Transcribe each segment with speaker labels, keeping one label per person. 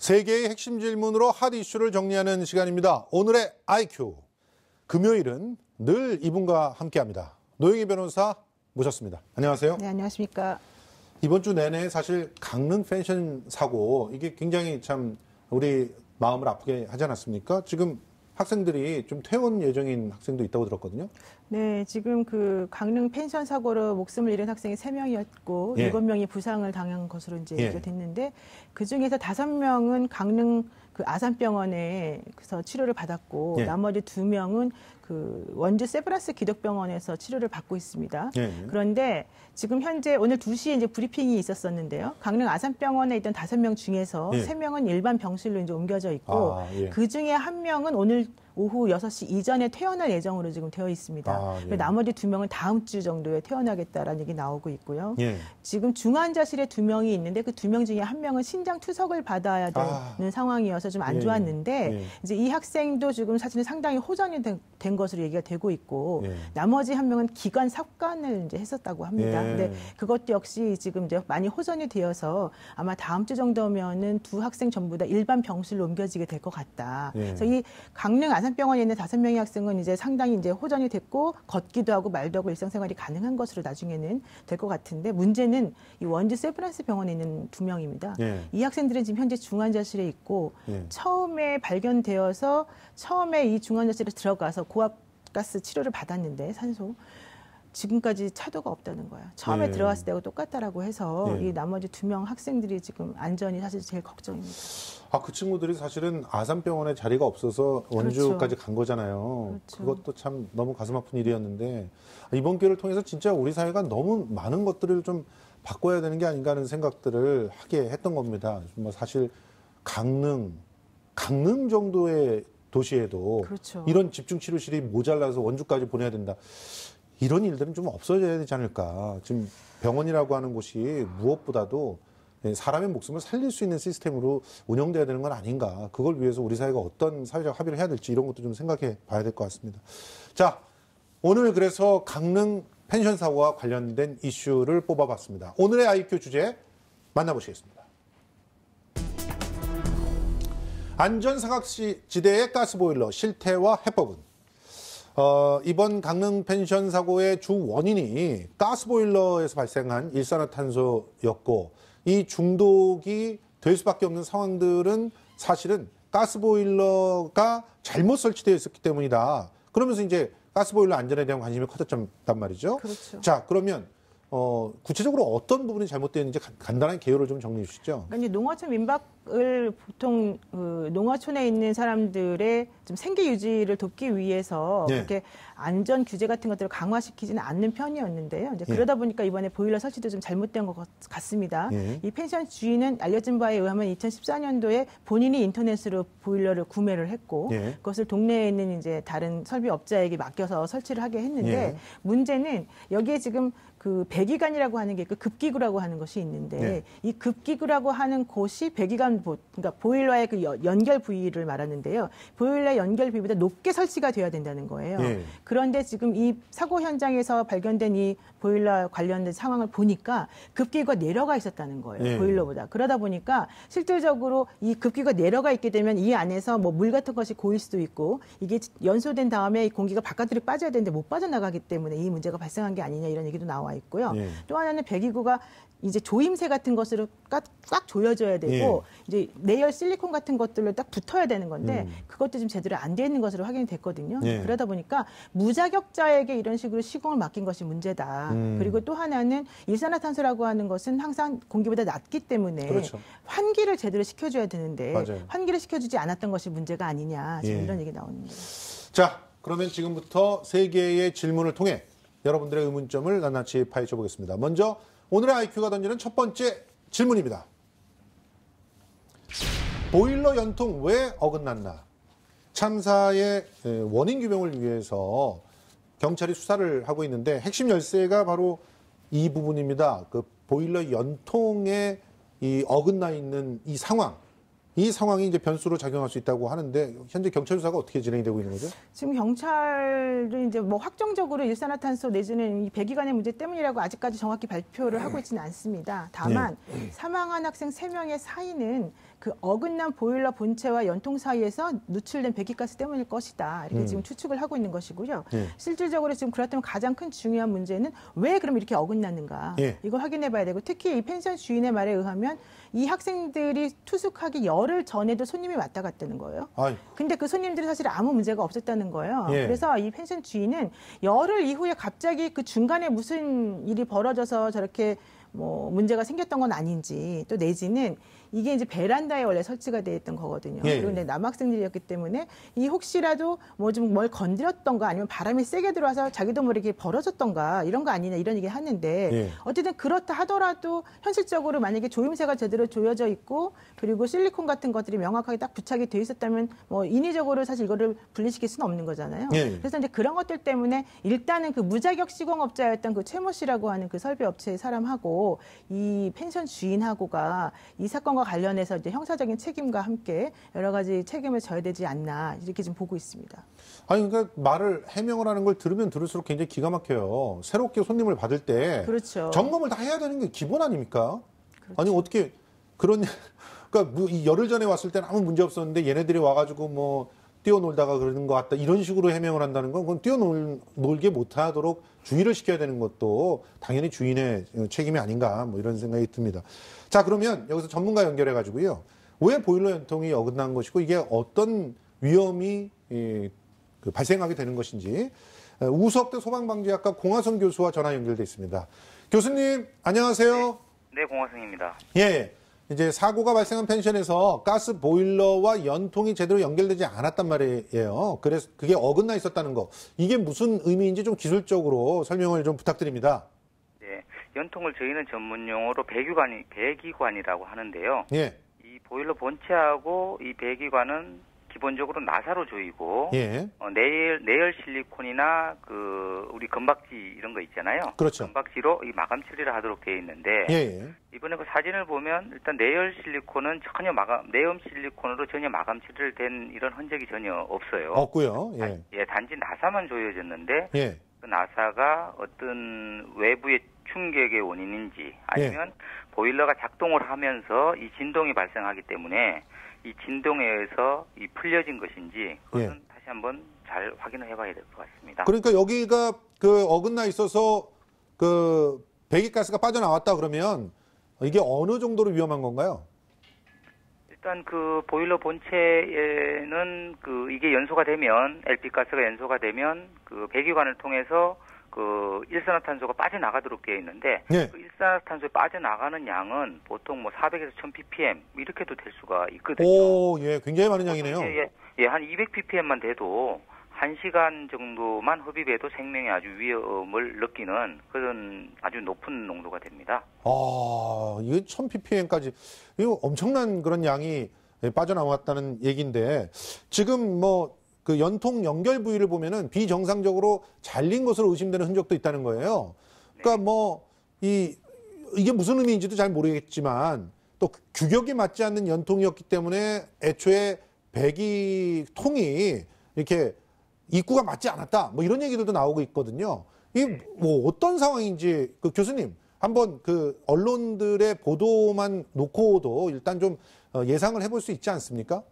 Speaker 1: 세계의 핵심 질문으로 핫 이슈를 정리하는 시간입니다. 오늘의 IQ. 금요일은 늘 이분과 함께합니다. 노영희 변호사 모셨습니다. 안녕하세요.
Speaker 2: 네, 안녕하십니까.
Speaker 1: 이번 주 내내 사실 강릉 펜션 사고 이게 굉장히 참 우리 마음을 아프게 하지 않았습니까? 지금 학생들이 좀 퇴원 예정인 학생도 있다고 들었거든요.
Speaker 2: 네, 지금 그 강릉 펜션 사고로 목숨을 잃은 학생이 3명이었고
Speaker 1: 예.
Speaker 2: 7명이 부상을 당한 것으로 이제
Speaker 1: 예.
Speaker 2: 얘기됐는데 그 중에서 5명은 강릉 그 아산병원에서 치료를 받았고
Speaker 1: 예.
Speaker 2: 나머지 2명은 그 원주 세브란스 기독병원에서 치료를 받고 있습니다.
Speaker 1: 예.
Speaker 2: 그런데 지금 현재 오늘 2시에 이제 브리핑이 있었었는데요. 강릉 아산병원에 있던 5명 중에서
Speaker 1: 예.
Speaker 2: 3명은 일반 병실로 이제 옮겨져 있고
Speaker 1: 예.
Speaker 2: 그 중에 1명은 오늘 오후 6시 이전에 퇴원할 예정으로 지금 되어 있습니다.
Speaker 1: 예.
Speaker 2: 나머지 2명은 다음 주 정도에 퇴원하겠다라는 얘기 나오고 있고요.
Speaker 1: 예.
Speaker 2: 지금 중환자실에 2명이 있는데 그 2명 중에 1명은 신장 투석을 받아야 되는 상황이어서 좀 안
Speaker 1: 예.
Speaker 2: 좋았는데
Speaker 1: 예.
Speaker 2: 이제 이 학생도 지금 사실은 상당히 호전이 된 것으로 얘기가 되고 있고
Speaker 1: 예.
Speaker 2: 나머지 1명은 기관 삽관을 이제 했었다고 합니다.
Speaker 1: 예.
Speaker 2: 근데 그것도 역시 지금 이제 많이 호전이 되어서 아마 다음 주 정도면은 2 학생 전부 다 일반 병실로 옮겨지게 될 것 같다.
Speaker 1: 예.
Speaker 2: 그래서 이 강릉 아산병원에 있는 5명의 학생은 이제 상당히 이제 호전이 됐고 걷기도 하고 말도 하고 일상생활이 가능한 것으로 나중에는 될 것 같은데 문제는 이 원주 세브란스 병원에 있는 2명입니다.
Speaker 1: 예.
Speaker 2: 이 학생들은 지금 현재 중환자실에 있고
Speaker 1: 예.
Speaker 2: 처음에 발견되어서 처음에 이 중환자실에 들어가서 고압가스 치료를 받았는데 산소 지금까지 차도가 없다는 거야. 처음에
Speaker 1: 예.
Speaker 2: 들어갔을 때하고 똑같다라고 해서
Speaker 1: 예.
Speaker 2: 이 나머지 2명 학생들이 지금 안전이 사실 제일 걱정입니다.
Speaker 1: 그 친구들이 사실은 아산병원에 자리가 없어서 원주까지
Speaker 2: 그렇죠.
Speaker 1: 간 거잖아요.
Speaker 2: 그렇죠.
Speaker 1: 그것도 참 너무 가슴 아픈 일이었는데 이번 기회를 통해서 진짜 우리 사회가 너무 많은 것들을 좀 바꿔야 되는 게 아닌가 하는 생각들을 하게 했던 겁니다. 뭐 사실 강릉 정도의 도시에도
Speaker 2: 그렇죠.
Speaker 1: 이런 집중치료실이 모자라서 원주까지 보내야 된다. 이런 일들은 좀 없어져야 되지 않을까. 지금 병원이라고 하는 곳이 무엇보다도 사람의 목숨을 살릴 수 있는 시스템으로 운영돼야 되는 건 아닌가. 그걸 위해서 우리 사회가 어떤 사회적 합의를 해야 될지 이런 것도 좀 생각해 봐야 될 것 같습니다. 자, 오늘 그래서 강릉 펜션 사고와 관련된 이슈를 뽑아봤습니다. 오늘의 IQ 주제 만나보시겠습니다. 안전사각지대의 가스보일러 실태와 해법은? 이번 강릉 펜션 사고의 주 원인이 가스보일러에서 발생한 일산화탄소였고 이 중독이 될 수밖에 없는 상황들은 사실은 가스보일러가 잘못 설치되어 있었기 때문이다. 그러면서 이제 가스보일러 안전에 대한 관심이 커졌단 말이죠.
Speaker 2: 그렇죠.
Speaker 1: 자, 그러면 구체적으로 어떤 부분이 잘못되었는지 간단한 개요를 좀 정리해 주시죠.
Speaker 2: 그러니까 이제 농어촌 민박을 보통 농어촌에 있는 사람들의 좀 생계 유지를 돕기 위해서
Speaker 1: 예.
Speaker 2: 그렇게 안전 규제 같은 것들을 강화시키지는 않는 편이었는데요. 이제
Speaker 1: 예.
Speaker 2: 그러다 보니까 이번에 보일러 설치도 좀 잘못된 것 같습니다.
Speaker 1: 예.
Speaker 2: 이 펜션 주인은 알려진 바에 의하면 2014년도에 본인이 인터넷으로 보일러를 구매를 했고
Speaker 1: 예.
Speaker 2: 그것을 동네에 있는 이제 다른 설비업자에게 맡겨서 설치를 하게 했는데
Speaker 1: 예.
Speaker 2: 문제는 여기에 지금 그 배기관이라고 하는 게 있고 급기구라고 하는 것이 있는데
Speaker 1: 네.
Speaker 2: 이 급기구라고 하는 곳이 배기관 그러니까 보일러의 그 연결 부위를 말하는데요. 보일러 연결 부위보다 높게 설치가 돼야 된다는 거예요.
Speaker 1: 네.
Speaker 2: 그런데 지금 이 사고 현장에서 발견된 이 보일러 관련된 상황을 보니까 급기구가 내려가 있었다는 거예요.
Speaker 1: 네.
Speaker 2: 보일러보다. 그러다 보니까 실질적으로 이 급기구가 내려가 있게 되면 이 안에서 뭐 물 같은 것이 고일 수도 있고 이게 연소된 다음에 이 공기가 바깥으로 빠져야 되는데 못 빠져나가기 때문에 이 문제가 발생한 게 아니냐 이런 얘기도 나와 있고요.
Speaker 1: 예.
Speaker 2: 또 하나는 배기구가 이제 조임새 같은 것으로 꽉 조여져야 되고 이제 내열 실리콘 같은 것들로 딱 붙어야 되는 건데 그것도 지금 제대로 안 돼 있는 것으로 확인이 됐거든요.
Speaker 1: 예.
Speaker 2: 그러다 보니까 무자격자에게 이런 식으로 시공을 맡긴 것이 문제다. 그리고 또 하나는 일산화탄소라고 하는 것은 항상 공기보다 낮기 때문에
Speaker 1: 그렇죠.
Speaker 2: 환기를 제대로 시켜줘야 되는데
Speaker 1: 맞아요.
Speaker 2: 환기를 시켜주지 않았던 것이 문제가 아니냐 지금
Speaker 1: 예.
Speaker 2: 이런 얘기 나오는 거예요.
Speaker 1: 자, 그러면 지금부터 3개의 질문을 통해 여러분들의 의문점을 낱낱이 파헤쳐 보겠습니다. 먼저 오늘의 IQ가 던지는 첫 번째 질문입니다. 보일러 연통 왜 어긋났나? 참사의 원인 규명을 위해서 경찰이 수사를 하고 있는데 핵심 열쇠가 바로 이 부분입니다. 그 보일러 연통에 이 어긋나 있는 이 상황이 이제 변수로 작용할 수 있다고 하는데 현재 경찰 수사가 어떻게 진행이 되고 있는 거죠?
Speaker 2: 지금 경찰은 이제 뭐 확정적으로 일산화탄소 내지는 이 배기관의 문제 때문이라고 아직까지 정확히 발표를 하고 있지는 않습니다. 다만 사망한 학생 3명의 사인은 그 어긋난 보일러 본체와 연통 사이에서 누출된 배기가스 때문일 것이다. 이렇게 지금 추측을 하고 있는 것이고요.
Speaker 1: 예.
Speaker 2: 실질적으로 지금 그렇다면 가장 큰 중요한 문제는 왜 그럼 이렇게 어긋났는가.
Speaker 1: 예.
Speaker 2: 이걸 확인해 봐야 되고 특히 이 펜션 주인의 말에 의하면 이 학생들이 투숙하기 열흘 전에도 손님이 왔다 갔다는 거예요.
Speaker 1: 아이,
Speaker 2: 근데 그 손님들이 사실 아무 문제가 없었다는 거예요.
Speaker 1: 예.
Speaker 2: 그래서 이 펜션 주인은 열흘 이후에 갑자기 그 중간에 무슨 일이 벌어져서 저렇게 뭐 문제가 생겼던 건 아닌지 또 내지는 이게 이제 베란다에 원래 설치가 돼 있던 거거든요.
Speaker 1: 예.
Speaker 2: 그리고 근데 남학생들이었기 때문에 이 혹시라도 뭐 좀 뭘 건드렸던가 아니면 바람이 세게 들어와서 자기도 모르게 벌어졌던가 이런 거 아니냐 이런 얘기 하는데
Speaker 1: 예.
Speaker 2: 어쨌든 그렇다 하더라도 현실적으로 만약에 조임새가 제대로 조여져 있고 그리고 실리콘 같은 것들이 명확하게 딱 부착이 돼 있었다면 뭐 인위적으로 사실 이거를 분리시킬 수는 없는 거잖아요.
Speaker 1: 예.
Speaker 2: 그래서 이제 그런 것들 때문에 일단은 그 무자격 시공업자였던 그 최모 씨라고 하는 그 설비 업체의 사람하고 이 펜션 주인하고가 이 사건과 관련해서 이제 형사적인 책임과 함께 여러 가지 책임을 져야 되지 않나 이렇게 지금 보고 있습니다.
Speaker 1: 아니 그러니까 말을 해명을 하는 걸 들으면 들을수록 굉장히 기가 막혀요. 새롭게 손님을 받을 때
Speaker 2: 그렇죠.
Speaker 1: 점검을 다 해야 되는 게 기본 아닙니까?
Speaker 2: 그렇죠.
Speaker 1: 아니 어떻게 그런 그러니까 이 열흘 전에 왔을 때는 아무 문제 없었는데 얘네들이 와가지고 뭐 뛰어놀다가 그러는 것 같다 이런 식으로 해명을 한다는 건 그건 뛰어놀게 못하도록 주의를 시켜야 되는 것도 당연히 주인의 책임이 아닌가 뭐 이런 생각이 듭니다. 자 그러면 여기서 전문가 연결해 가지고요 왜 보일러 연통이 어긋난 것이고 이게 어떤 위험이 발생하게 되는 것인지 우석대 소방방지학과 공화성 교수와 전화 연결돼 있습니다. 교수님 안녕하세요.
Speaker 3: 네, 공화성입니다.
Speaker 1: 예. 이제 사고가 발생한 펜션에서 가스 보일러와 연통이 제대로 연결되지 않았단 말이에요. 그래서 그게 어긋나 있었다는 거. 이게 무슨 의미인지 좀 기술적으로 설명을 좀 부탁드립니다.
Speaker 3: 네, 연통을 저희는 전문 용어로 배기관이라고 하는데요.
Speaker 1: 예.
Speaker 3: 이 보일러 본체하고 이 배기관은 기본적으로 나사로 조이고
Speaker 1: 예.
Speaker 3: 내열 실리콘이나 우리 건박지 이런 거 있잖아요.
Speaker 1: 그렇죠.
Speaker 3: 건박지로 이 마감 처리를 하도록 되어 있는데
Speaker 1: 예.
Speaker 3: 이번에 그 사진을 보면 일단 내열 실리콘은 내염 실리콘으로 전혀 마감 처리를 된 이런 흔적이 전혀 없어요.
Speaker 1: 없고요. 예.
Speaker 3: 예, 단지 나사만 조여졌는데
Speaker 1: 예.
Speaker 3: 그 나사가 어떤 외부의 충격의 원인인지 아니면 보일러가 작동을 하면서 이 진동이 발생하기 때문에 이 진동에 의해서 이 풀려진 것인지 그것은 다시 한번 잘 확인을 해봐야 될 것 같습니다.
Speaker 1: 그러니까 여기가 그 어긋나 있어서 그 배기가스가 빠져나왔다 그러면 이게 어느 정도로 위험한 건가요?
Speaker 3: 일단 그 보일러 본체에는 이게 연소가 되면 LP가스가 연소가 되면 그 배기관을 통해서 그 일산화탄소가 빠져나가도록 되어 있는데
Speaker 1: 예.
Speaker 3: 그 일산화탄소에 빠져나가는 양은 보통 뭐 400에서 1000ppm 이렇게도 될 수가 있거든요.
Speaker 1: 오, 예, 굉장히 많은 양이네요.
Speaker 3: 예, 한 200ppm만 돼도 1시간 정도만 흡입해도 생명에 아주 위험을 느끼는 그런 아주 높은 농도가 됩니다.
Speaker 1: 아, 이게 1000ppm까지 이거 엄청난 그런 양이 빠져나왔다는 얘기인데 지금 뭐 그 연통 연결 부위를 보면은 비정상적으로 잘린 것으로 의심되는 흔적도 있다는 거예요. 그러니까 뭐 이게 무슨 의미인지도 잘 모르겠지만 또 규격이 맞지 않는 연통이었기 때문에 애초에 배기통이 이렇게 입구가 맞지 않았다. 뭐 이런 얘기들도 나오고 있거든요. 이게 뭐 어떤 상황인지 그 교수님 한번 그 언론들의 보도만 놓고도 일단 좀 예상을 해볼 수 있지 않습니까?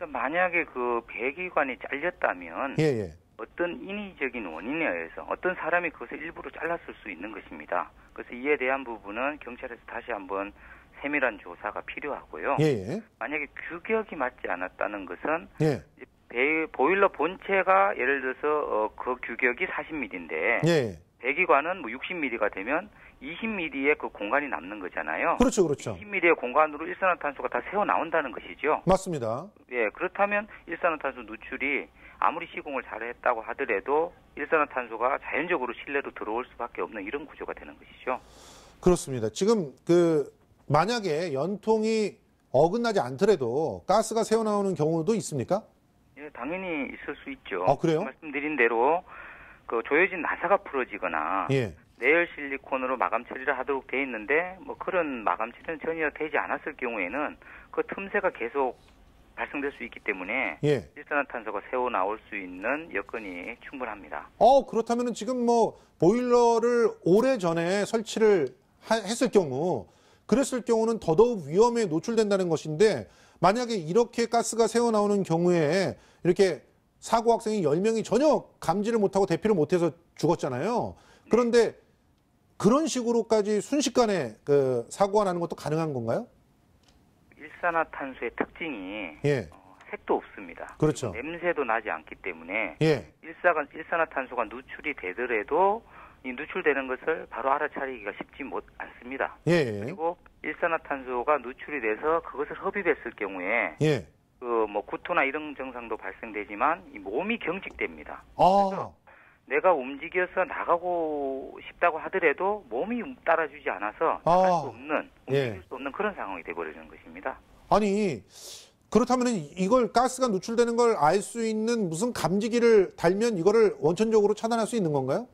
Speaker 3: 만약에 그 배기관이 잘렸다면
Speaker 1: 예.
Speaker 3: 어떤 인위적인 원인에 의해서 어떤 사람이 그것을 일부러 잘랐을 수 있는 것입니다. 그래서 이에 대한 부분은 경찰에서 다시 한번 세밀한 조사가 필요하고요.
Speaker 1: 예.
Speaker 3: 만약에 규격이 맞지 않았다는 것은
Speaker 1: 예.
Speaker 3: 보일러 본체가 예를 들어서 그 규격이 40mm인데
Speaker 1: 예.
Speaker 3: 배기관은 뭐 60mm가 되면 20mm의 그 공간이 남는 거잖아요.
Speaker 1: 그렇죠.
Speaker 3: 20mm의 공간으로 일산화탄소가 다 새어 나온다는 것이죠.
Speaker 1: 맞습니다.
Speaker 3: 예, 그렇다면 일산화탄소 누출이 아무리 시공을 잘했다고 하더라도 일산화탄소가 자연적으로 실내로 들어올 수밖에 없는 이런 구조가 되는 것이죠.
Speaker 1: 그렇습니다. 지금 만약에 연통이 어긋나지 않더라도 가스가 새어 나오는 경우도 있습니까?
Speaker 3: 예, 당연히 있을 수 있죠.
Speaker 1: 아, 그래요?
Speaker 3: 말씀드린 대로 그 조여진 나사가 풀어지거나
Speaker 1: 예.
Speaker 3: 내열 실리콘으로 마감 처리를 하도록 돼 있는데 뭐 그런 마감 처리는 전혀 되지 않았을 경우에는 그 틈새가 계속 발생될 수 있기 때문에
Speaker 1: 예.
Speaker 3: 일산화탄소가 새어 나올 수 있는 여건이 충분합니다.
Speaker 1: 그렇다면은 지금 뭐 보일러를 오래 전에 설치를 했을 경우 그랬을 경우는 더더욱 위험에 노출된다는 것인데 만약에 이렇게 가스가 새어나오는 경우에 이렇게 사고 학생이 10명이 전혀 감지를 못하고 대피를 못해서 죽었잖아요. 그런데 그런 식으로까지 순식간에 그 사고가 나는 것도 가능한 건가요?
Speaker 3: 일산화탄소의 특징이
Speaker 1: 예.
Speaker 3: 색도 없습니다.
Speaker 1: 그렇죠.
Speaker 3: 냄새도 나지 않기 때문에
Speaker 1: 예.
Speaker 3: 일산화탄소가 누출이 되더라도 이 누출되는 것을 바로 알아차리기가 쉽지 않습니다.
Speaker 1: 예.
Speaker 3: 그리고 일산화탄소가 누출이 돼서 그것을 흡입했을 경우에
Speaker 1: 예.
Speaker 3: 그 뭐 구토나 이런 증상도 발생되지만 이 몸이 경직됩니다.
Speaker 1: 아.
Speaker 3: 그래서 내가 움직여서 나가고 싶다고 하더라도 몸이 따라주지 않아서 나갈 수 없는, 움직일 수 없는 그런 상황이 돼버리는 것입니다.
Speaker 1: 아니 그렇다면 이걸 가스가 누출되는 걸 알 수 있는 무슨 감지기를 달면 이거를 원천적으로 차단할 수 있는 건가요?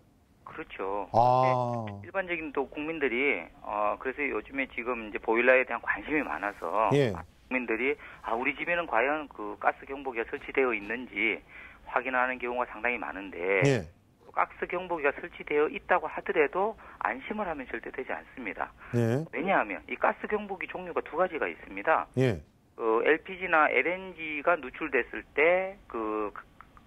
Speaker 3: 그렇죠.
Speaker 1: 아.
Speaker 3: 일반적인 또 국민들이 그래서 요즘에 지금 이제 보일러에 대한 관심이 많아서
Speaker 1: 예.
Speaker 3: 국민들이 우리 집에는 과연 그 가스 경보기가 설치되어 있는지 확인하는 경우가 상당히 많은데
Speaker 1: 예.
Speaker 3: 가스 경보기가 설치되어 있다고 하더라도 안심을 하면 절대 되지 않습니다.
Speaker 1: 예.
Speaker 3: 왜냐하면 이 가스 경보기 종류가 두 가지가 있습니다.
Speaker 1: 예.
Speaker 3: LPG나 LNG가 누출됐을 때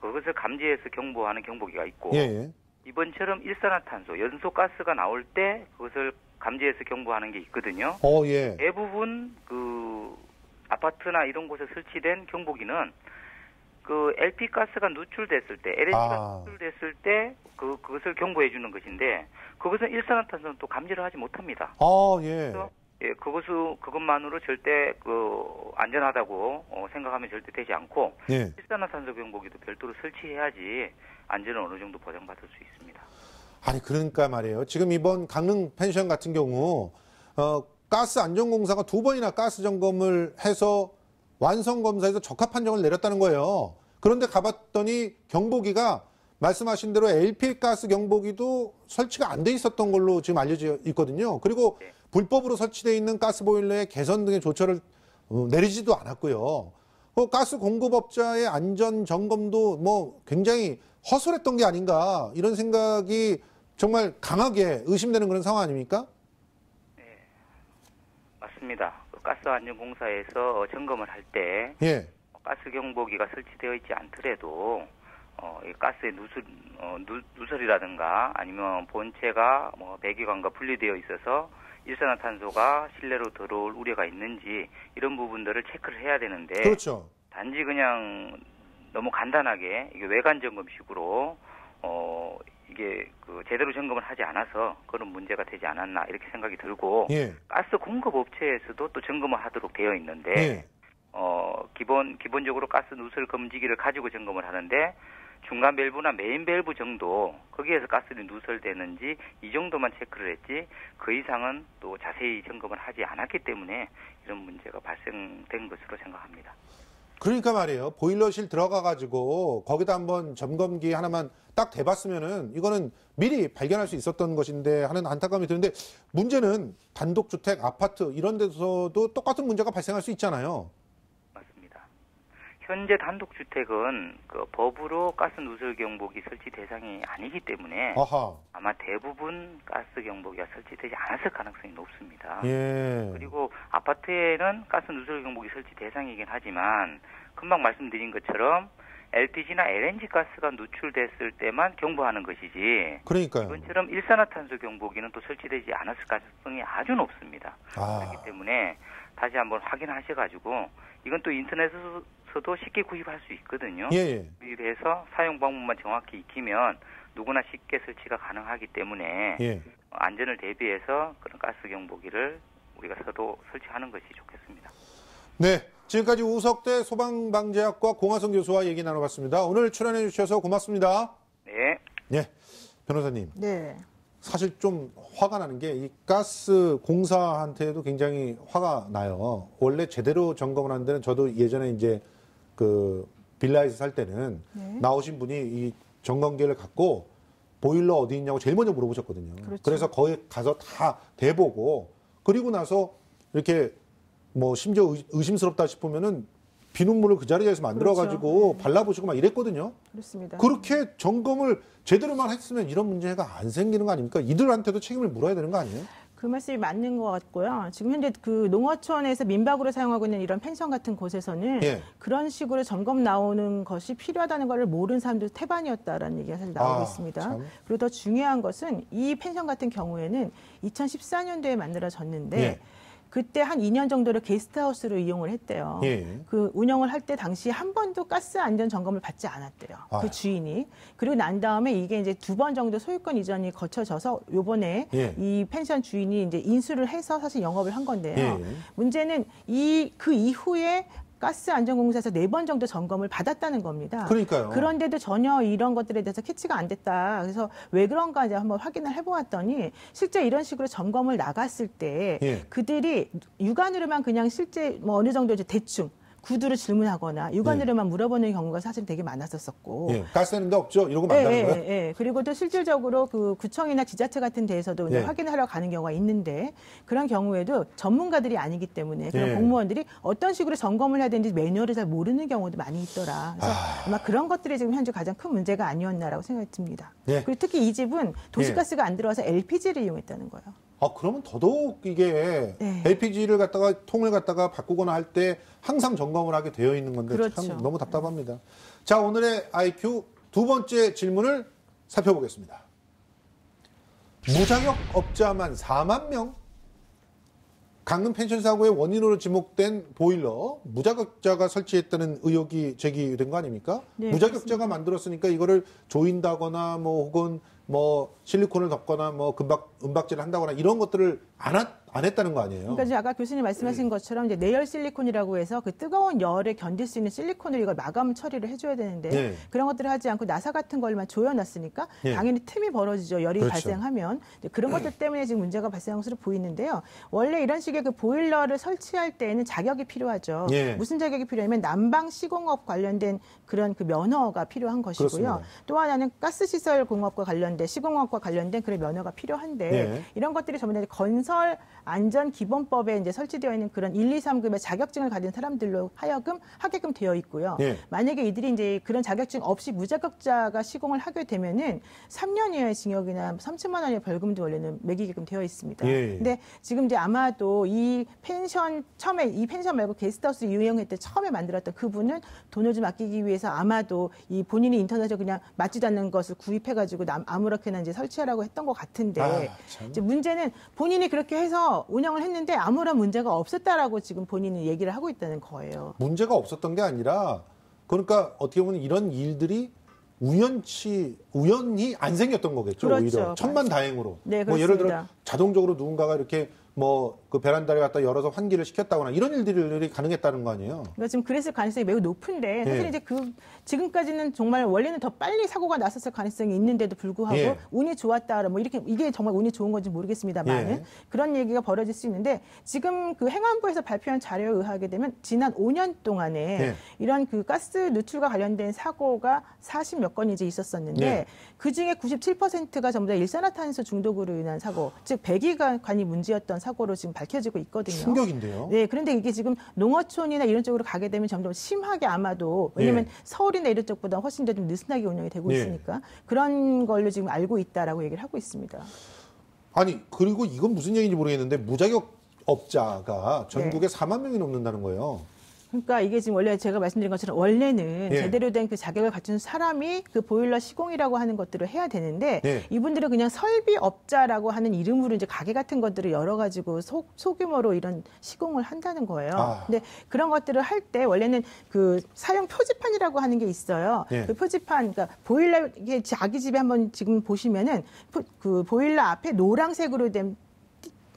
Speaker 3: 그것을 감지해서 경보하는 경보기가 있고
Speaker 1: 예.
Speaker 3: 이번처럼 일산화탄소, 연소가스가 나올 때 그것을 감지해서 경보하는 게 있거든요.
Speaker 1: 예.
Speaker 3: 대부분 그 아파트나 이런 곳에 설치된 경보기는 그 LP 가스가 누출됐을 때, LNG가 누출됐을 때 그것을 경보해 주는 것인데 그것은 일산화탄소는 또 감지를 하지 못합니다.
Speaker 1: 예.
Speaker 3: 그래서 그것만으로 절대 안전하다고 생각하면 절대 되지 않고
Speaker 1: 예.
Speaker 3: 일산화탄소 경보기도 별도로 설치해야지 안전을 어느 정도 보장받을 수 있습니다.
Speaker 1: 아니 그러니까 말이에요. 지금 이번 강릉 펜션 같은 경우 가스 안전공사가 2번이나 가스 점검을 해서 완성 검사에서 적합 판정을 내렸다는 거예요. 그런데 가봤더니 경보기가 말씀하신 대로 LP 가스 경보기도 설치가 안 돼 있었던 걸로 지금 알려져 있거든요. 그리고 불법으로 설치되어 있는 가스 보일러의 개선 등의 조처를 내리지도 않았고요. 가스 공급업자의 안전 점검도 뭐 굉장히 허술했던 게 아닌가 이런 생각이 정말 강하게 의심되는 그런 상황 아닙니까?
Speaker 3: 네, 맞습니다. 가스안전공사에서 점검을 할 때 가스 경보기가 설치되어 있지 않더라도 이 가스의 누설이라든가 아니면 본체가 뭐 배기관과 분리되어 있어서 일산화탄소가 실내로 들어올 우려가 있는지 이런 부분들을 체크를 해야 되는데
Speaker 1: 그렇죠.
Speaker 3: 단지 그냥 너무 간단하게 이게 외관 점검식으로 이게 제대로 점검을 하지 않아서 그런 문제가 되지 않았나 이렇게 생각이 들고 가스 공급 업체에서도 또 점검을 하도록 되어 있는데 기본적으로 가스 누설 검지기를 가지고 점검을 하는데 중간 밸브나 메인 밸브 정도 거기에서 가스를 누설되는지 이 정도만 체크를 했지 그 이상은 또 자세히 점검을 하지 않았기 때문에 이런 문제가 발생된 것으로 생각합니다.
Speaker 1: 그러니까 말이에요. 보일러실 들어가가지고 거기다 한번 점검기 하나만 딱 대봤으면은 이거는 미리 발견할 수 있었던 것인데 하는 안타까움이 드는데 문제는 단독주택, 아파트 이런 데서도 똑같은 문제가 발생할 수 있잖아요.
Speaker 3: 맞습니다. 현재 단독주택은 그 법으로 가스 누설 경보기 설치 대상이 아니기 때문에 아마 대부분 가스 경보기가 설치되지 않았을 가능성이 높습니다. 그리고 아파트에는 가스 누설 경보기 설치 대상이긴 하지만 금방 말씀드린 것처럼 LPG나 LNG 가스가 누출됐을 때만 경보하는 것이지. 그러니까요. 이번처럼 일산화탄소 경보기는 또 설치되지 않았을 가능성이 아주 높습니다. 그렇기 때문에 다시 한번 확인하셔가지고 이건 또 인터넷에서도 쉽게 구입할 수 있거든요. 구입해서 사용 방법만 정확히 익히면 누구나 쉽게 설치가 가능하기 때문에 안전을 대비해서 그런 가스 경보기를 우리가 서로 설치하는 것이 좋겠습니다.
Speaker 1: 네. 지금까지 우석대 소방방재학과 공화성 교수와 얘기 나눠봤습니다. 오늘 출연해 주셔서 고맙습니다. 네. 변호사님.
Speaker 2: 네.
Speaker 1: 사실 좀 화가 나는 게 이 가스 공사한테도 굉장히 화가 나요. 원래 제대로 점검을 하는 데는 저도 예전에 이제 그 빌라에서 살 때는 나오신 분이 이 점검기를 갖고 보일러 어디 있냐고 제일 먼저 물어보셨거든요. 그래서 거기 가서 다 대보고 그리고 나서 이렇게 뭐 심지어 의심스럽다 싶으면은 비눗물을 그 자리에서 만들어가지고 발라보시고 막 이랬거든요.
Speaker 2: 그렇습니다.
Speaker 1: 그렇게 점검을 제대로만 했으면 이런 문제가 안 생기는 거 아닙니까? 이들한테도 책임을 물어야 되는 거 아니에요?
Speaker 2: 그 말씀이 맞는 것 같고요. 지금 현재 그 농어촌에서 민박으로 사용하고 있는 이런 펜션 같은 곳에서는
Speaker 1: 예.
Speaker 2: 그런 식으로 점검 나오는 것이 필요하다는 걸 모르는 사람들 태반이었다라는 얘기가 사실 나오고 있습니다.
Speaker 1: 참.
Speaker 2: 그리고 더 중요한 것은 이 펜션 같은 경우에는 2014년도에 만들어졌는데
Speaker 1: 예.
Speaker 2: 그때 한 2년 정도를 게스트하우스로 이용을 했대요.
Speaker 1: 예.
Speaker 2: 그 운영을 할 때 당시 한 번도 가스 안전 점검을 받지 않았대요.
Speaker 1: 아유.
Speaker 2: 그 주인이. 그리고 난 다음에 이게 이제 2번 정도 소유권 이전이 거쳐져서 요번에
Speaker 1: 예.
Speaker 2: 이 펜션 주인이 이제 인수를 해서 사실 영업을 한 건데요.
Speaker 1: 예.
Speaker 2: 문제는 그 이후에 가스 안전공사에서 4번 정도 점검을 받았다는 겁니다.
Speaker 1: 그러니까요.
Speaker 2: 그런데도 전혀 이런 것들에 대해서 캐치가 안 됐다. 그래서 왜 그런가 이제 한번 확인을 해보았더니 실제 이런 식으로 점검을 나갔을 때
Speaker 1: 예.
Speaker 2: 그들이 육안으로만 그냥 실제 뭐 어느 정도 이제 대충 구두를 질문하거나 육안으로만 물어보는 경우가 사실 되게 많았었었고.
Speaker 1: 예. 가스는 데 없죠? 이러고 만나는 거예요?
Speaker 2: 예. 그리고 또 실질적으로 그 구청이나 지자체 같은 데에서도 이제
Speaker 1: 예.
Speaker 2: 확인하러 가는 경우가 있는데 그런 경우에도 전문가들이 아니기 때문에 그런
Speaker 1: 예.
Speaker 2: 공무원들이 어떤 식으로 점검을 해야 되는지 매뉴얼을 잘 모르는 경우도 많이 있더라. 그래서 아마 그런 것들이 지금 현재 가장 큰 문제가 아니었나라고 생각이 듭니다.
Speaker 1: 예.
Speaker 2: 그리고 특히 이 집은 도시가스가 안 들어와서 LPG를 이용했다는 거예요.
Speaker 1: 그러면 더더욱 이게
Speaker 2: 네.
Speaker 1: LPG를 갖다가 통을 갖다가 바꾸거나 할 때 항상 점검을 하게 되어 있는 건데
Speaker 2: 그렇죠.
Speaker 1: 참 너무 답답합니다. 자, 오늘의 IQ 두 번째 질문을 살펴보겠습니다. 무자격 업자만 4만 명? 강릉 펜션 사고의 원인으로 지목된 보일러 무자격자가 설치했다는 의혹이 제기된 거 아닙니까?
Speaker 2: 네,
Speaker 1: 무자격자가
Speaker 2: 그렇습니다.
Speaker 1: 만들었으니까 이거를 조인다거나 뭐 혹은 뭐 실리콘을 덮거나 뭐 은박질을 한다거나 이런 것들을 안 했다는 거 아니에요?
Speaker 2: 그러니까 이제 아까 교수님 말씀하신 것처럼 이제 내열 실리콘이라고 해서 그 뜨거운 열에 견딜 수 있는 실리콘을 이걸 마감 처리를 해줘야 되는데
Speaker 1: 네.
Speaker 2: 그런 것들을 하지 않고 나사 같은 걸만 조여놨으니까
Speaker 1: 네.
Speaker 2: 당연히 틈이 벌어지죠. 열이
Speaker 1: 그렇죠.
Speaker 2: 발생하면 이제 그런 것들 때문에 지금 문제가 발생한 것으로 보이는데요. 원래 이런 식의 그 보일러를 설치할 때에는 자격이 필요하죠.
Speaker 1: 예.
Speaker 2: 무슨 자격이 필요하냐면 난방 시공업 관련된 그런 그 면허가 필요한 것이고요.
Speaker 1: 그렇습니다.
Speaker 2: 또 하나는 가스시설 공업과 관련된 시공업과 관련된 그런 면허가 필요한데
Speaker 1: 예.
Speaker 2: 이런 것들이 전부 다 건설 안전 기본법에 이제 설치되어 있는 그런 1, 2, 3급의 자격증을 가진 사람들로 하여금 하게끔 되어 있고요.
Speaker 1: 예.
Speaker 2: 만약에 이들이 이제 그런 자격증 없이 무자격자가 시공을 하게 되면은 3년 이하의 징역이나 3천만 원의 벌금도 원래는 매기게끔 되어 있습니다.
Speaker 1: 예.
Speaker 2: 근데 지금 이제 아마도 이 펜션 처음에 이 펜션 말고 게스트하우스 이용했을 때 처음에 만들었던 그분은 돈을 좀 아끼기 위해서 아마도 이 본인이 인터넷에 그냥 맞지도 않는 것을 구입해가지고 아무렇게나 이제 설치하라고 했던 것 같은데
Speaker 1: 참.
Speaker 2: 이제 문제는 본인이 그렇게 해서 운영을 했는데 아무런 문제가 없었다라고 지금 본인이 얘기를 하고 있다는 거예요.
Speaker 1: 문제가 없었던 게 아니라 그러니까 어떻게 보면 이런 일들이 우연히 안 생겼던 거겠죠.
Speaker 2: 그렇죠.
Speaker 1: 오히려 천만다행으로.
Speaker 2: 네,
Speaker 1: 뭐 예를 들어
Speaker 2: 그렇습니다.
Speaker 1: 자동적으로 누군가가 이렇게 뭐 그 베란다를 갖다 열어서 환기를 시켰다거나 이런 일들이 가능했다는 거 아니에요.
Speaker 2: 그러니까 지금 그랬을 가능성이 매우 높은데 사실
Speaker 1: 예.
Speaker 2: 이제 지금까지는 정말 원래는 더 빨리 사고가 났었을 가능성이 있는데도 불구하고
Speaker 1: 예.
Speaker 2: 운이 좋았다 뭐 이렇게 이게 정말 운이 좋은 건지 모르겠습니다만
Speaker 1: 예.
Speaker 2: 그런 얘기가 벌어질 수 있는데 지금 그 행안부에서 발표한 자료에 의하게 되면 지난 5년 동안에
Speaker 1: 예.
Speaker 2: 이런 그 가스 누출과 관련된 사고가 40몇 건이 이제 있었었는데
Speaker 1: 예.
Speaker 2: 그 중에 97%가 전부 다 일산화탄소 중독으로 인한 사고, 즉 배기관이 문제였던 사고로 지금 밝혀지고 있거든요.
Speaker 1: 충격인데요.
Speaker 2: 네, 그런데 이게 지금 농어촌이나 이런 쪽으로 가게 되면 점점 심하게 아마도 왜냐하면
Speaker 1: 예.
Speaker 2: 서울이나 이런 쪽보다 훨씬 더 좀 느슨하게 운영이 되고
Speaker 1: 예.
Speaker 2: 있으니까 그런 걸로 지금 알고 있다라고 얘기를 하고 있습니다.
Speaker 1: 아니 그리고 이건 무슨 얘기인지 모르겠는데 무자격 업자가 전국에
Speaker 2: 네.
Speaker 1: 4만 명이 넘는다는 거예요.
Speaker 2: 그러니까 이게 지금 원래 제가 말씀드린 것처럼 원래는
Speaker 1: 예.
Speaker 2: 제대로 된 그 자격을 갖춘 사람이 그 보일러 시공이라고 하는 것들을 해야 되는데
Speaker 1: 예.
Speaker 2: 이분들은 그냥 설비업자라고 하는 이름으로 이제 가게 같은 것들을 열어가지고 소규모로 이런 시공을 한다는 거예요.
Speaker 1: 아.
Speaker 2: 근데 그런 것들을 할 때 원래는 그 사용 표지판이라고 하는 게 있어요.
Speaker 1: 예.
Speaker 2: 그 표지판, 그러니까 보일러 이게 자기 집에 한번 지금 보시면은 그 보일러 앞에 노란색으로 된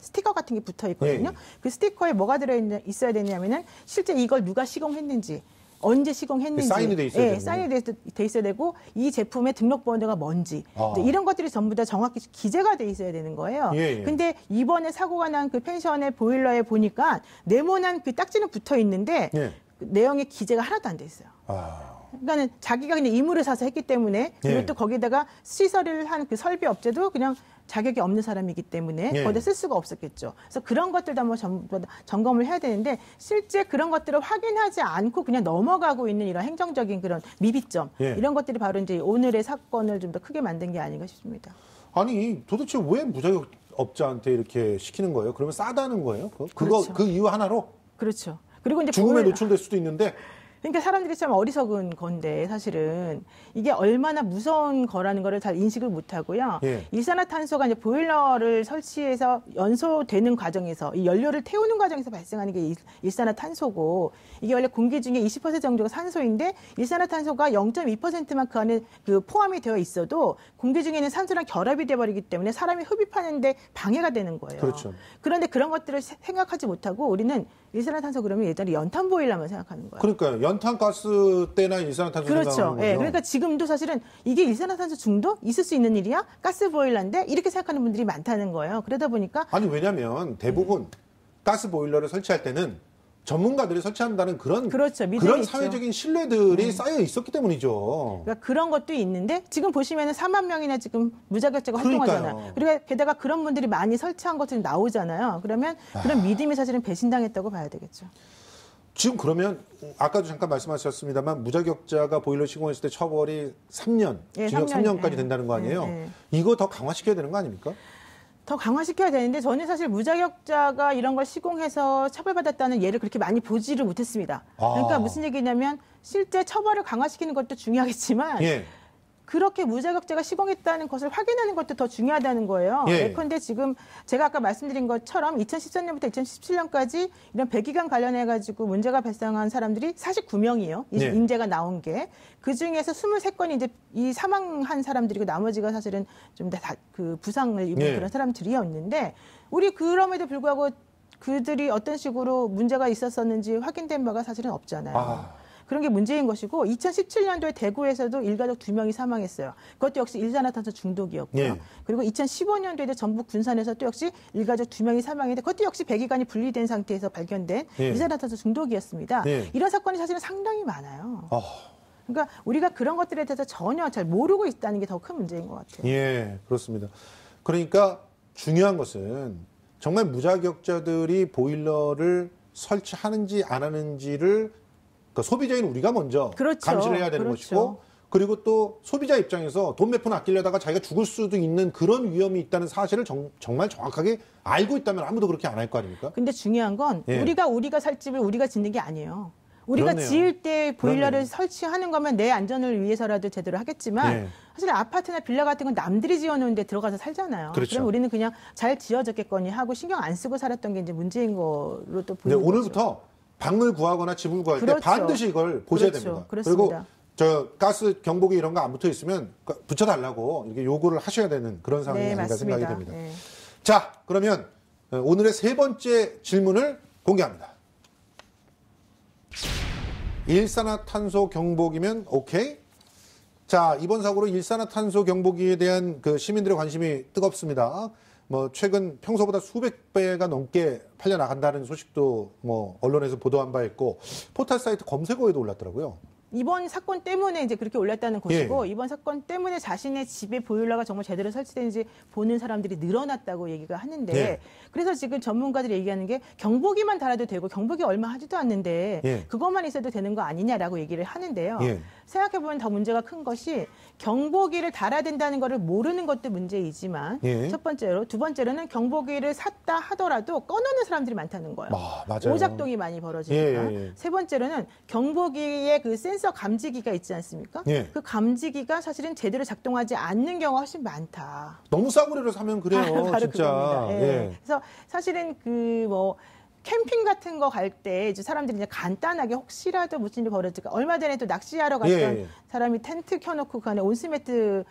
Speaker 2: 스티커 같은 게 붙어 있거든요.
Speaker 1: 예.
Speaker 2: 그 스티커에 뭐가 있어야 되냐면은 실제 이걸 누가 시공했는지, 언제 시공했는지,
Speaker 1: 사인이 돼 있어야
Speaker 2: 예,
Speaker 1: 되고.
Speaker 2: 사인이 돼 있어야 되고 이 제품의 등록번호가 뭔지
Speaker 1: 아.
Speaker 2: 이제 이런 것들이 전부 다 정확히 기재가 돼 있어야 되는 거예요.
Speaker 1: 예, 예.
Speaker 2: 근데 이번에 사고가 난 그 펜션의 보일러에 보니까 네모난 그 딱지는 붙어 있는데
Speaker 1: 예.
Speaker 2: 그 내용의 기재가 하나도 안 돼 있어요.
Speaker 1: 아.
Speaker 2: 그러니까는 자기가 그냥 임무를 사서 했기 때문에 그리고
Speaker 1: 예.
Speaker 2: 또 거기다가 시설을 한 그 설비 업체도 그냥 자격이 없는 사람이기 때문에
Speaker 1: 예.
Speaker 2: 거기다 쓸 수가 없었겠죠. 그래서 그런 것들도 한번 전부 다 점검을 해야 되는데 실제 그런 것들을 확인하지 않고 그냥 넘어가고 있는 이런 행정적인 그런 미비점
Speaker 1: 예.
Speaker 2: 이런 것들이 바로 이제 오늘의 사건을 좀 더 크게 만든 게 아닌가 싶습니다.
Speaker 1: 아니 도대체 왜 무자격 업자한테 이렇게 시키는 거예요? 그러면 싸다는 거예요?
Speaker 2: 그렇죠.
Speaker 1: 그 이유 하나로
Speaker 2: 그렇죠. 그리고 이제
Speaker 1: 죽음에 노출될 수도 있는데
Speaker 2: 그러니까 사람들이 참 어리석은 건데 사실은 이게 얼마나 무서운 거라는 거를 잘 인식을 못 하고요.
Speaker 1: 예.
Speaker 2: 일산화탄소가 이제 보일러를 설치해서 연소되는 과정에서 이 연료를 태우는 과정에서 발생하는 게 일산화탄소고 이게 원래 공기 중에 20% 정도가 산소인데 일산화탄소가 0.2%만 그 안에 그 포함이 되어 있어도 공기 중에 있는 산소랑 결합이 돼 버리기 때문에 사람이 흡입하는데 방해가 되는 거예요.
Speaker 1: 그렇죠.
Speaker 2: 그런데 그런 것들을 생각하지 못하고 우리는 일산화탄소 그러면 예전에 연탄 보일러만 생각하는 거예요.
Speaker 1: 그러니까요. 연탄가스 때나 일산화탄소
Speaker 2: 그렇죠.
Speaker 1: 생각하는 거죠.
Speaker 2: 예, 그러니까 지금도 사실은 이게 일산화탄소 중독 있을 수 있는 일이야? 가스 보일러인데 이렇게 생각하는 분들이 많다는 거예요. 그러다 보니까
Speaker 1: 아니 왜냐하면 대부분 가스 보일러를 설치할 때는 전문가들이 설치한다는 그런
Speaker 2: 그렇죠. 믿음이
Speaker 1: 그런
Speaker 2: 있죠.
Speaker 1: 사회적인 신뢰들이 쌓여 있었기 때문이죠.
Speaker 2: 그러니까 그런 것도 있는데 지금 보시면은 4만 명이나 지금 무자격자가
Speaker 1: 그러니까요.
Speaker 2: 활동하잖아요. 그리고 게다가 그런 분들이 많이 설치한 것들이 나오잖아요. 그러면 그런 믿음이 사실은 배신당했다고 봐야 되겠죠.
Speaker 1: 지금 그러면 아까도 잠깐 말씀하셨습니다만 무자격자가 보일러 시공했을 때 처벌이 3년,
Speaker 2: 예,
Speaker 1: 징역
Speaker 2: 3년,
Speaker 1: 3년까지
Speaker 2: 예,
Speaker 1: 된다는 거 아니에요?
Speaker 2: 예.
Speaker 1: 이거 더 강화시켜야 되는 거 아닙니까?
Speaker 2: 더 강화시켜야 되는데 저는 사실 무자격자가 이런 걸 시공해서 처벌받았다는 예를 그렇게 많이 보지를 못했습니다. 그러니까 무슨 얘기냐면 실제 처벌을 강화시키는 것도 중요하겠지만
Speaker 1: 예.
Speaker 2: 그렇게 무자격자가 시공했다는 것을 확인하는 것도 더 중요하다는 거예요.
Speaker 1: 예.
Speaker 2: 예컨대 지금 제가 아까 말씀드린 것처럼 2013년부터 2017년까지 이런 배기관 관련해가지고 문제가 발생한 사람들이 49명이에요.
Speaker 1: 예.
Speaker 2: 인재가 나온 게. 그 중에서 23건이 이제 이 사망한 사람들이고 나머지가 사실은 좀 다 그 부상을 입은
Speaker 1: 예.
Speaker 2: 그런 사람들이었는데 우리 그럼에도 불구하고 그들이 어떤 식으로 문제가 있었었는지 확인된 바가 사실은 없잖아요. 그런 게 문제인 것이고 2017년도에 대구에서도 일가족 2명이 사망했어요. 그것도 역시 일산화탄소 중독이었고요.
Speaker 1: 예.
Speaker 2: 그리고 2015년도에 전북 군산에서 또 역시 일가족 2명이 사망했는데 그것도 역시 배기관이 분리된 상태에서 발견된
Speaker 1: 예.
Speaker 2: 일산화탄소 중독이었습니다.
Speaker 1: 예.
Speaker 2: 이런 사건이 사실은 상당히 많아요. 그러니까 우리가 그런 것들에 대해서 전혀 잘 모르고 있다는 게 더 큰 문제인 것 같아요.
Speaker 1: 예, 그렇습니다. 그러니까 중요한 것은 정말 무자격자들이 보일러를 설치하는지 안 하는지를 그러니까 소비자인 우리가 먼저
Speaker 2: 그렇죠.
Speaker 1: 감시를 해야 되는
Speaker 2: 그렇죠.
Speaker 1: 것이고 그리고 또 소비자 입장에서 돈 몇 푼 아끼려다가 자기가 죽을 수도 있는 그런 위험이 있다는 사실을 정말 정확하게 알고 있다면 아무도 그렇게 안 할 거 아닙니까?
Speaker 2: 근데 중요한 건
Speaker 1: 예.
Speaker 2: 우리가 살 집을 우리가 짓는 게 아니에요. 우리가
Speaker 1: 그렇네요.
Speaker 2: 지을 때 보일러를
Speaker 1: 그렇네요.
Speaker 2: 설치하는 거면 내 안전을 위해서라도 제대로 하겠지만
Speaker 1: 예.
Speaker 2: 사실 아파트나 빌라 같은 건 남들이 지어놓은 데 들어가서 살잖아요.
Speaker 1: 그렇죠.
Speaker 2: 그럼 우리는 그냥 잘 지어졌겠거니 하고 신경 안 쓰고 살았던 게 이제 문제인 거로 또
Speaker 1: 근데
Speaker 2: 보이는 거죠.
Speaker 1: 오늘부터 방을 구하거나 집을 구할
Speaker 2: 그렇죠.
Speaker 1: 때 반드시 이걸 보셔야
Speaker 2: 그렇죠.
Speaker 1: 됩니다.
Speaker 2: 그렇습니다.
Speaker 1: 그리고 저 가스 경보기 이런 거 안 붙어 있으면 붙여달라고 이렇게 요구를 하셔야 되는 그런 상황이
Speaker 2: 네,
Speaker 1: 아닌가
Speaker 2: 맞습니다.
Speaker 1: 생각이 됩니다.
Speaker 2: 네.
Speaker 1: 자, 그러면 오늘의 세 번째 질문을 공개합니다. 일산화탄소 경보기면 오케이? 자, 이번 사고로 일산화탄소 경보기에 대한 그 시민들의 관심이 뜨겁습니다. 뭐 최근 평소보다 수백 배가 넘게 팔려 나간다는 소식도 뭐 언론에서 보도한 바 있고 포털 사이트 검색어에도 올랐더라고요.
Speaker 2: 이번 사건 때문에 이제 그렇게 올랐다는 것이고
Speaker 1: 예.
Speaker 2: 이번 사건 때문에 자신의 집에 보일러가 정말 제대로 설치되는지 보는 사람들이 늘어났다고 얘기가 하는데
Speaker 1: 예.
Speaker 2: 그래서 지금 전문가들이 얘기하는 게 경보기만 달아도 되고 경보기 얼마 하지도 않는데
Speaker 1: 예.
Speaker 2: 그것만 있어도 되는 거 아니냐라고 얘기를 하는데요.
Speaker 1: 예.
Speaker 2: 생각해보면 더 문제가 큰 것이 경보기를 달아야 된다는 거를 모르는 것도 문제이지만
Speaker 1: 예.
Speaker 2: 첫 번째로 두 번째로는 경보기를 샀다 하더라도 꺼놓는 사람들이 많다는 거예요.
Speaker 1: 맞아요.
Speaker 2: 오작동이 많이 벌어지니까.
Speaker 1: 예.
Speaker 2: 세 번째로는 경보기의 그 센서 감지기가 있지 않습니까?
Speaker 1: 예.
Speaker 2: 그 감지기가 사실은 제대로 작동하지 않는 경우가 훨씬 많다.
Speaker 1: 너무 싸구려로 사면 그래요,
Speaker 2: 바로
Speaker 1: 진짜.
Speaker 2: 그겁니다. 예.
Speaker 1: 예.
Speaker 2: 그래서 사실은 그 뭐 캠핑 같은 거 갈 때 이제 사람들이 이제 간단하게 혹시라도 무슨 일이 벌어질까. 얼마 전에 또 낚시하러 갔던
Speaker 1: 예.
Speaker 2: 사람이 텐트 켜놓고 그 안에 온스매트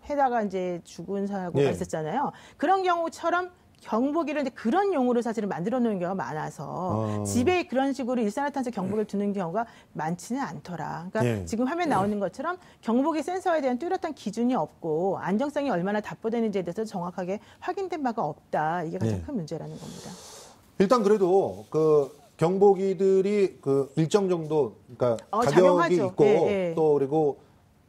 Speaker 2: 해다가 이제 죽은 사고가
Speaker 1: 예.
Speaker 2: 있었잖아요. 그런 경우처럼 경보기를 이제 그런 용으로 사실은 만들어 놓은 경우가 많아서 집에 그런 식으로 일산화탄소 경보기를 두는 경우가 많지는 않더라. 그러니까
Speaker 1: 예.
Speaker 2: 지금 화면 나오는 것처럼 경보기 센서에 대한 뚜렷한 기준이 없고 안정성이 얼마나 답보되는지에 대해서 정확하게 확인된 바가 없다. 이게 가장
Speaker 1: 예.
Speaker 2: 큰 문제라는 겁니다.
Speaker 1: 일단 그래도 그 경보기들이 그 일정 정도 그러니까 가격이
Speaker 2: 작용하죠.
Speaker 1: 있고
Speaker 2: 예, 예.
Speaker 1: 또 그리고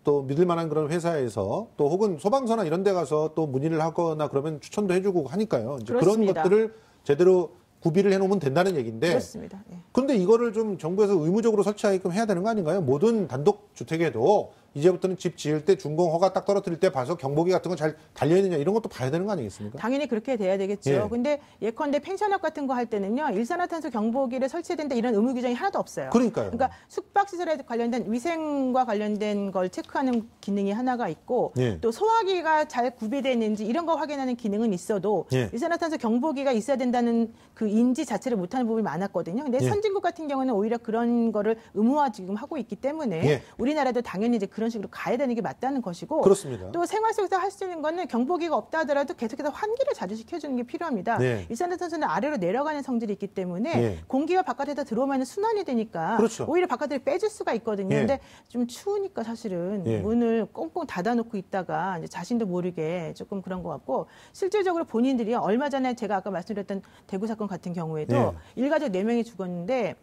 Speaker 1: 또 믿을 만한 그런 회사에서 또 혹은 소방서나 이런 데 가서 또 문의를 하거나 그러면 추천도 해주고 하니까요. 이제 그런
Speaker 2: 그렇습니다.
Speaker 1: 것들을 제대로 구비를 해놓으면 된다는 얘기인데.
Speaker 2: 그렇습니다. 예.
Speaker 1: 그런데 이거를 좀 정부에서 의무적으로 설치하게끔 해야 되는 거 아닌가요? 모든 단독 주택에도 이제부터는 집 지을 때 준공 허가 딱 떨어뜨릴 때 봐서 경보기 같은 거 잘 달려 있느냐 이런 것도 봐야 되는 거 아니겠습니까?
Speaker 2: 당연히 그렇게 돼야 되겠죠.
Speaker 1: 예.
Speaker 2: 근데 예컨대 펜션업 같은 거 할 때는요. 일산화탄소 경보기를 설치해야 된다 이런 의무 규정이 하나도 없어요.
Speaker 1: 그러니까요.
Speaker 2: 그러니까 숙박시설에 관련된 위생과 관련된 걸 체크하는 기능이 하나가 있고
Speaker 1: 예.
Speaker 2: 또 소화기가 잘 구비되어 있는지 이런 거 확인하는 기능은 있어도
Speaker 1: 예.
Speaker 2: 일산화탄소 경보기가 있어야 된다는 그 인지 자체를 못하는 부분이 많았거든요. 근데
Speaker 1: 예.
Speaker 2: 선진국 같은 경우는 오히려 그런 거를 의무화 지금 하고 있기 때문에
Speaker 1: 예.
Speaker 2: 우리나라도 당연히 이제 그런 식으로 가야 되는 게 맞다는 것이고
Speaker 1: 그렇습니다.
Speaker 2: 또 생활 속에서 할 수 있는 거는 경보기가 없다 하더라도 계속해서 환기를 자주 시켜주는 게 필요합니다.
Speaker 1: 네.
Speaker 2: 일산화탄소는 아래로 내려가는 성질이 있기 때문에
Speaker 1: 예.
Speaker 2: 공기가 바깥에서 들어오면 순환이 되니까
Speaker 1: 그렇죠.
Speaker 2: 오히려 바깥으로 빼줄 수가 있거든요.
Speaker 1: 예.
Speaker 2: 근데 좀 추우니까 사실은
Speaker 1: 예.
Speaker 2: 문을 꽁꽁 닫아놓고 있다가 이제 자신도 모르게 조금 그런 것 같고 실질적으로 본인들이 얼마 전에 제가 아까 말씀드렸던 대구 사건 같은 경우에도
Speaker 1: 예.
Speaker 2: 일가족 4명이 죽었는데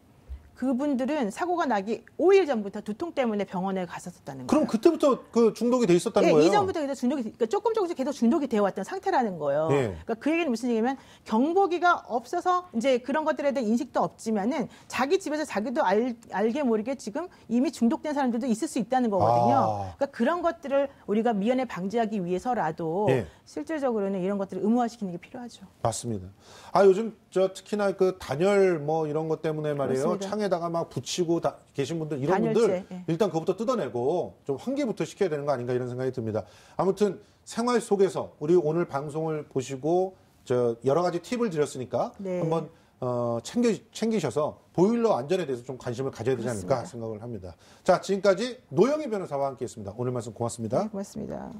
Speaker 2: 그분들은 사고가 나기 5일 전부터 두통 때문에 병원에 갔었다는 거예요.
Speaker 1: 그럼 그때부터 그 중독이 돼 있었다는
Speaker 2: 예,
Speaker 1: 거예요?
Speaker 2: 이전부터 계속 중독이, 그러니까 조금씩 계속 중독이 되어 왔던 상태라는 거예요.
Speaker 1: 예.
Speaker 2: 그러니까 그 얘기는 무슨 얘기냐면 경보기가 없어서 이제 그런 것들에 대한 인식도 없지만은 자기 집에서 자기도 알게 모르게 지금 이미 중독된 사람들도 있을 수 있다는 거거든요.
Speaker 1: 아.
Speaker 2: 그러니까 그런 것들을 우리가 미연에 방지하기 위해서라도
Speaker 1: 예.
Speaker 2: 실질적으로는 이런 것들을 의무화시키는 게 필요하죠.
Speaker 1: 맞습니다. 아 요즘 저 특히나 그 단열 뭐 이런 것 때문에 말이에요.
Speaker 2: 그렇습니다.
Speaker 1: 창에다가 막 붙이고 계신 분들 이런
Speaker 2: 단열재,
Speaker 1: 분들
Speaker 2: 예.
Speaker 1: 일단 그것부터 뜯어내고 좀 환기부터 시켜야 되는 거 아닌가 이런 생각이 듭니다. 아무튼 생활 속에서 우리 오늘 방송을 보시고 저 여러 가지 팁을 드렸으니까
Speaker 2: 네.
Speaker 1: 한번 챙기셔서 보일러 안전에 대해서 좀 관심을 가져야 되지 않을까
Speaker 2: 그렇습니다.
Speaker 1: 생각을 합니다. 자 지금까지 노영희 변호사와 함께했습니다. 오늘 말씀 고맙습니다.
Speaker 2: 네, 고맙습니다.